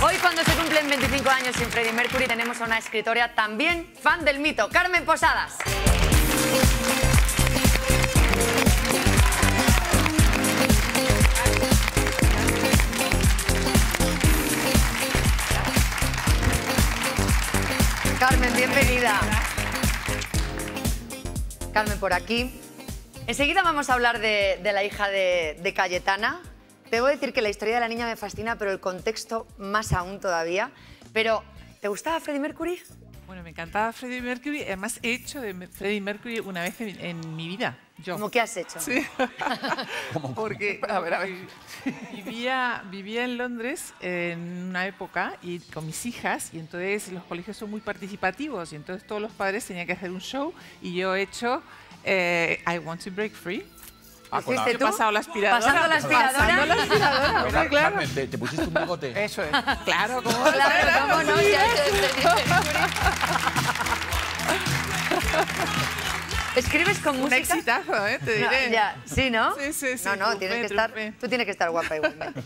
Hoy, cuando se cumplen 25 años sin Freddie Mercury, tenemos a una escritora también fan del mito, Carmen Posadas. Carmen, bienvenida. Carmen, por aquí. Enseguida vamos a hablar de la hija de Cayetana. Debo decir que la historia de la niña me fascina, pero el contexto más aún todavía. Pero, ¿te gustaba Freddie Mercury? Bueno, me encantaba Freddie Mercury. Además, he hecho de Freddie Mercury una vez en mi vida. Yo. ¿Cómo qué has hecho? Sí. Porque A ver. vivía en Londres en una época y con mis hijas, y entonces los colegios son muy participativos, y entonces todos los padres tenían que hacer un show, y yo he hecho I Want to Break Free. ¿Hiciste He tú? pasado la aspiradora. ¿Pasando la aspiradora? Pasando la aspiradora, Pero, claro. Carmen, ¿te pusiste un bigote? Eso es. Claro, ¿cómo? Claro, cómo no, ya he hecho de Freddie Mercury. ¿Escribes con Un música? exitazo, te diré. No, ya. ¿Sí, no? Sí, sí, sí. No, tienes que estar, triunfé. tú tienes que estar guapa igualmente.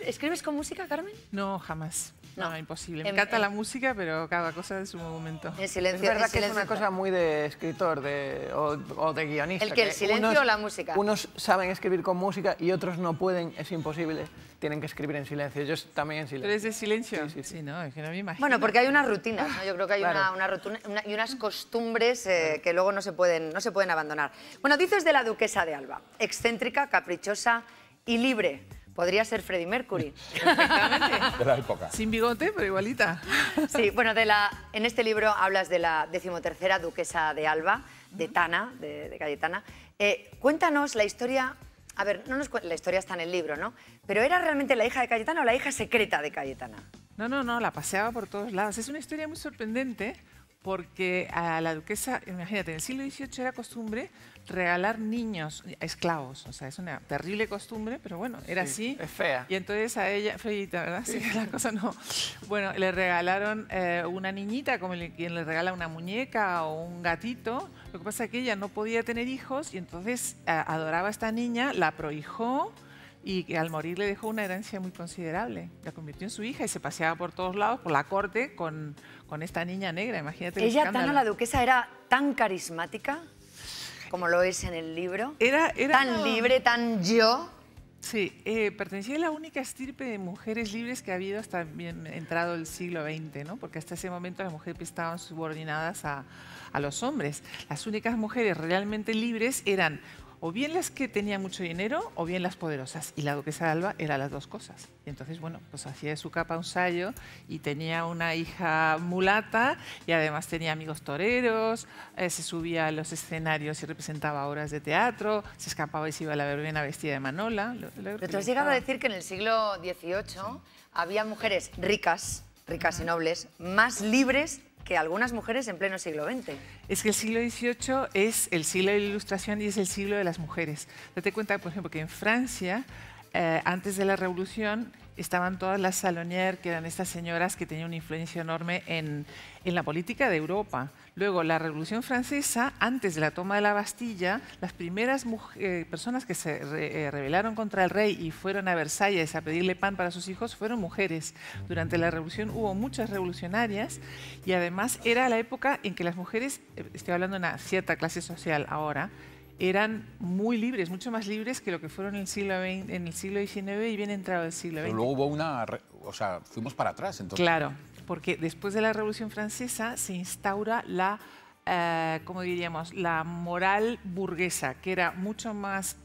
¿Escribes con música, Carmen? No, jamás. No. No, imposible. Me En- encanta en- la música, pero cada cosa en su momento. En silencio. Es verdad en que es silencio. una cosa muy de escritor o de guionista. ¿El qué, el silencio o la música? Unos saben escribir con música y otros no pueden, es imposible. Tienen que escribir en silencio. Yo también en ¿Tú silencio. eres de silencio? Sí, sí, sí. No, es que no me imagino. Bueno, porque hay unas rutinas, ¿no? Yo creo que hay Claro. y unas costumbres que luego no se pueden abandonar. Bueno, dices de la duquesa de Alba, excéntrica, caprichosa y libre. Podría ser Freddie Mercury. De la época. Sin bigote, pero igualita. Sí, bueno, en este libro hablas de la 13ª duquesa de Alba, de Tana, de Cayetana. Cuéntanos la historia. A ver, la historia está en el libro, ¿no? Pero ¿era realmente la hija de Cayetana o la hija secreta de Cayetana? No, la paseaba por todos lados. Es una historia muy sorprendente porque a la duquesa, imagínate, en el siglo XVIII era costumbre regalar niños a esclavos. O sea, es una terrible costumbre, pero bueno, era Sí, así. es fea. Y entonces a ella, feita, ¿verdad? Sí, la cosa no. Bueno, le regalaron una niñita, como quien le regala una muñeca o un gatito. Lo que pasa es que ella no podía tener hijos y entonces adoraba a esta niña, la prohijó, y que al morir le dejó una herencia muy considerable. La convirtió en su hija y se paseaba por todos lados, por la corte, con esta niña negra. Imagínate el Ella, escándalo. Tana, la duquesa, era tan carismática como lo es en el libro. Era Tan libre, tan yo. Sí, pertenecía a la única estirpe de mujeres libres que ha habido hasta bien entrado el siglo XX, ¿no? Porque hasta ese momento las mujeres estaban subordinadas a los hombres. Las únicas mujeres realmente libres eran o bien las que tenían mucho dinero o bien las poderosas. Y la duquesa de Alba era las dos cosas. Y entonces, bueno, pues hacía de su capa un sayo y tenía una hija mulata y además tenía amigos toreros, se subía a los escenarios y representaba obras de teatro, se escapaba y se iba a la verbena vestida de Manola. Pero tú has llegado a decir que en el siglo XVIII había mujeres ricas y nobles, más libres que algunas mujeres en pleno siglo XX. Es que el siglo XVIII es el siglo de la Ilustración y es el siglo de las mujeres. Date cuenta, por ejemplo, que en Francia, antes de la Revolución, estaban todas las Salonières, que eran estas señoras que tenían una influencia enorme en la política de Europa. Luego, la Revolución Francesa, antes de la toma de la Bastilla, las primeras personas que se rebelaron contra el rey y fueron a Versalles a pedirle pan para sus hijos fueron mujeres. Durante la Revolución hubo muchas revolucionarias y además era la época en que las mujeres, estoy hablando de una cierta clase social ahora, eran muy libres, mucho más libres que lo que fueron en el siglo XIX y bien entrado el siglo XX. Pero luego hubo o sea, fuimos para atrás entonces. Claro, porque después de la Revolución Francesa se instaura la, ¿cómo diríamos?, la moral burguesa, que era mucho más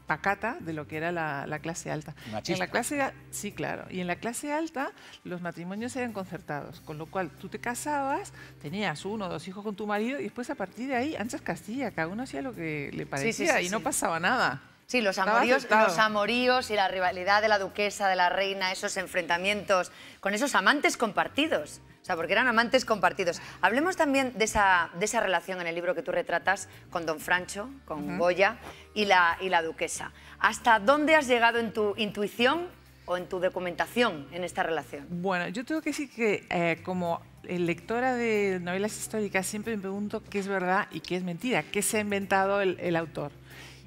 pacata de lo que era la clase alta. Machista. En la clase, sí, claro. Y en la clase alta los matrimonios eran concertados, con lo cual tú te casabas, tenías 1 o 2 hijos con tu marido y después a partir de ahí, anchas Castilla, cada uno hacía lo que le parecía y no pasaba nada. Sí, los Estaba aceptado. amoríos y la rivalidad de la duquesa, de la reina, esos enfrentamientos con esos amantes compartidos. O sea, porque eran amantes compartidos. Hablemos también de esa relación en el libro que tú retratas con don Francho, con Goya y la duquesa. ¿Hasta dónde has llegado en tu intuición o en tu documentación en esta relación? Bueno, yo tengo que decir que como lectora de novelas históricas siempre me pregunto qué es verdad y qué es mentira, qué se ha inventado el autor.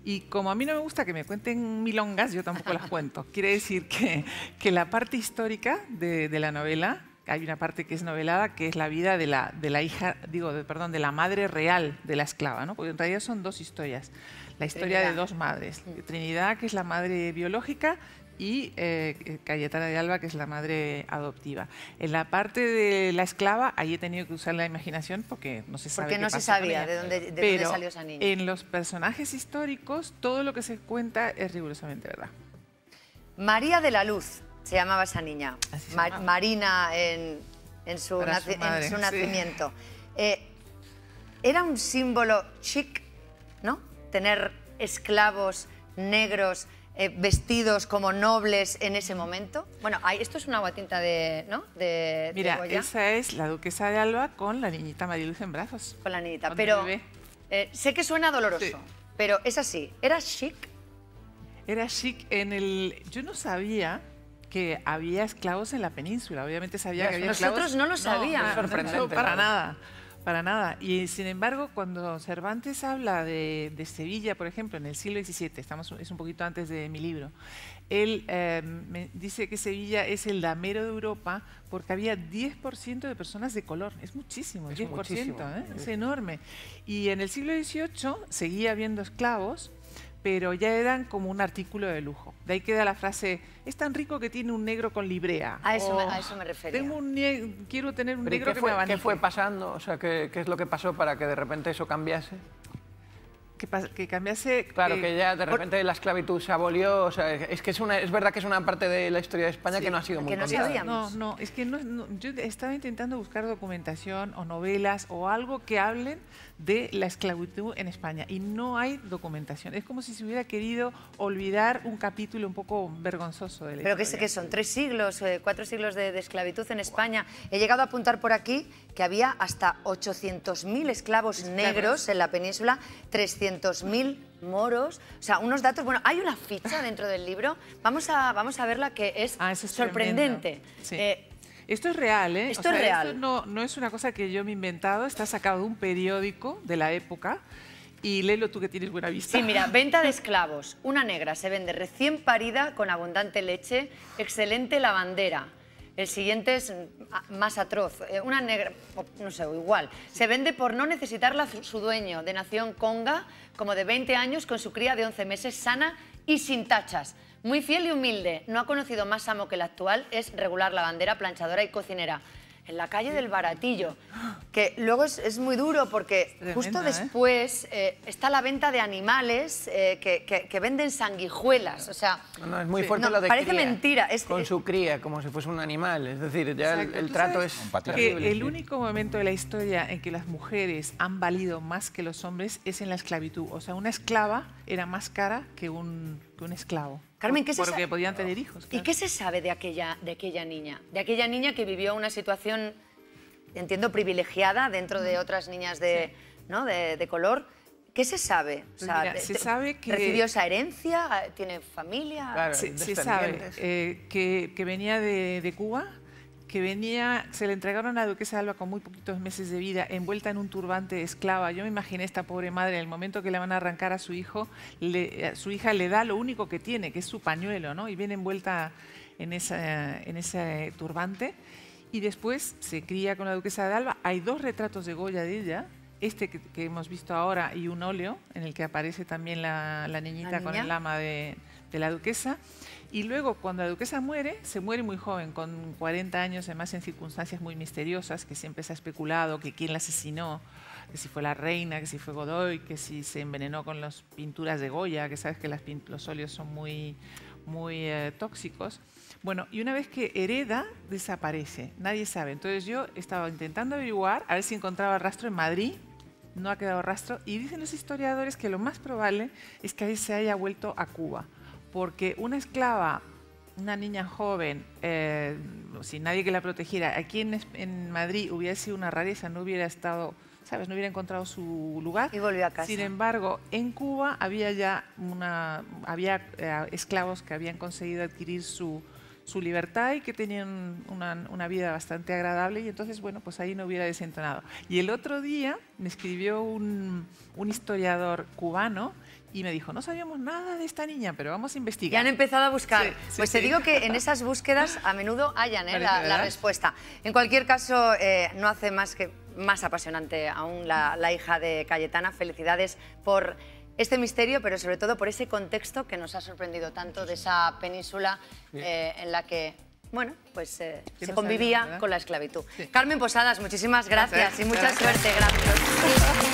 Y como a mí no me gusta que me cuenten milongas, yo tampoco las cuento. Quiere decir que la parte histórica de la novela, hay una parte que es novelada, que es la vida de la hija, perdón, de la madre real de la esclava, ¿no? Porque en realidad son dos historias. La historia de dos madres. Trinidad, que es la madre biológica, y Cayetana de Alba, que es la madre adoptiva. En la parte de la esclava, ahí he tenido que usar la imaginación porque no se sabe. Porque no se sabía de dónde salió esa niña. En los personajes históricos, todo lo que se cuenta es rigurosamente verdad. María de la Luz se llamaba esa niña. Así se llamaba. Marina en su nacimiento. Era un símbolo chic, ¿no? Tener esclavos negros vestidos como nobles en ese momento. Bueno, esto es una aguatinta de, ¿no? Mira, de Goya. esa es la duquesa de Alba con la niñita María Luz en brazos. Con la niñita. Con Pero el sé que suena doloroso, sí. pero es así. ¿Era chic? Era chic en el... Yo no sabía que había esclavos en la península. Obviamente sabía que había esclavos. Nosotros no lo sabíamos. No, para nada. Para nada. Y sin embargo, cuando Cervantes habla de Sevilla, por ejemplo, en el siglo XVII, es un poquito antes de mi libro, él me dice que Sevilla es el damero de Europa porque había 10% de personas de color. Es muchísimo, Es 10%, muchísimo. Es enorme. Y en el siglo XVIII seguía habiendo esclavos, pero ya eran como un artículo de lujo. De ahí queda la frase, es tan rico que tiene un negro con librea. A eso me refería. Quiero tener un Pero negro que me abanique. ¿qué fue pasando? O sea, ¿qué es lo que pasó para que de repente eso cambiase? Que cambiase... Claro, que ya de repente la esclavitud se abolió. O sea, es que es verdad que es una parte de la historia de España que no ha sido muy contada. No, es que yo estaba intentando buscar documentación o novelas o algo que hablen de la esclavitud en España y no hay documentación. Es como si se hubiera querido olvidar un capítulo un poco vergonzoso de la Pero historia. que son 3 siglos, 4 siglos de esclavitud en España. He llegado a apuntar por aquí que había hasta 800.000 esclavos negros en la península, 300.000 moros, o sea, unos datos... Bueno, hay una ficha dentro del libro, vamos a verla, que es sorprendente. Sí. Esto es real, ¿eh? Esto es real. Esto no es una cosa que yo me he inventado, está sacado de un periódico de la época y léelo tú que tienes buena vista. Sí, mira, venta de esclavos. Una negra se vende recién parida con abundante leche, excelente lavandera. El siguiente es más atroz. Una negra, no sé, igual. Se vende por no necesitarla su dueño, de nación conga, como de 20 años, con su cría de 11 meses, sana y sin tachas. Muy fiel y humilde. No ha conocido más amo que el actual. Es regular lavandera, planchadora y cocinera. En la calle del Baratillo, que luego es muy duro porque Tremenda, justo después está la venta de animales que venden sanguijuelas, o sea... No, es muy fuerte lo de parece cría, mentira. Con su cría, como si fuese un animal. Es decir, ya el trato es que el sí. único momento de la historia en que las mujeres han valido más que los hombres es en la esclavitud. O sea, una esclava era más cara que un esclavo. Carmen, porque podían tener hijos. Claro. ¿Y qué se sabe de aquella niña? De aquella niña que vivió una situación, entiendo, privilegiada dentro de otras niñas de color. ¿Qué se sabe? O sea, mira, se sabe que... ¿Recibió esa herencia? ¿Tiene familia? Claro, se sabe que venía de Cuba, que se le entregaron a la duquesa de Alba con muy poquitos meses de vida, envuelta en un turbante esclava. Yo me imaginé esta pobre madre, en el momento que le van a arrancar a su hijo, su hija le da lo único que tiene, que es su pañuelo, ¿no? Y viene envuelta en ese turbante. Y después se cría con la duquesa de Alba. Hay 2 retratos de Goya de ella, este que hemos visto ahora y un óleo en el que aparece también la niñita con el ama de la duquesa. Y luego, cuando la duquesa muere, se muere muy joven, con 40 años, además en circunstancias muy misteriosas, que siempre se ha especulado que quién la asesinó, que si fue la reina, que si fue Godoy, que si se envenenó con las pinturas de Goya, que sabes que los óleos son muy tóxicos. Bueno, y una vez que hereda, desaparece, nadie sabe. Entonces yo estaba intentando averiguar, a ver si encontraba rastro en Madrid, no ha quedado rastro, y dicen los historiadores que lo más probable es que se haya vuelto a Cuba. Porque una esclava, una niña joven, sin nadie que la protegiera, aquí en Madrid hubiera sido una rareza, no hubiera estado, ¿sabes? No hubiera encontrado su lugar. Y volvió a casa. Sin embargo, en Cuba había ya había esclavos que habían conseguido adquirir su su libertad y que tenían una vida bastante agradable, y entonces, bueno, pues ahí no hubiera desentonado. Y el otro día me escribió un historiador cubano y me dijo, no sabíamos nada de esta niña, pero vamos a investigar. Ya han empezado a buscar. Sí, sí, pues te digo que en esas búsquedas a menudo hallan la respuesta. En cualquier caso, no hace más que más apasionante aún la hija de Cayetana. Felicidades por este misterio, pero sobre todo por ese contexto que nos ha sorprendido tanto de esa península en la que, bueno, pues se convivía con la esclavitud. Sí. Carmen Posadas, muchísimas gracias y mucha suerte. Gracias.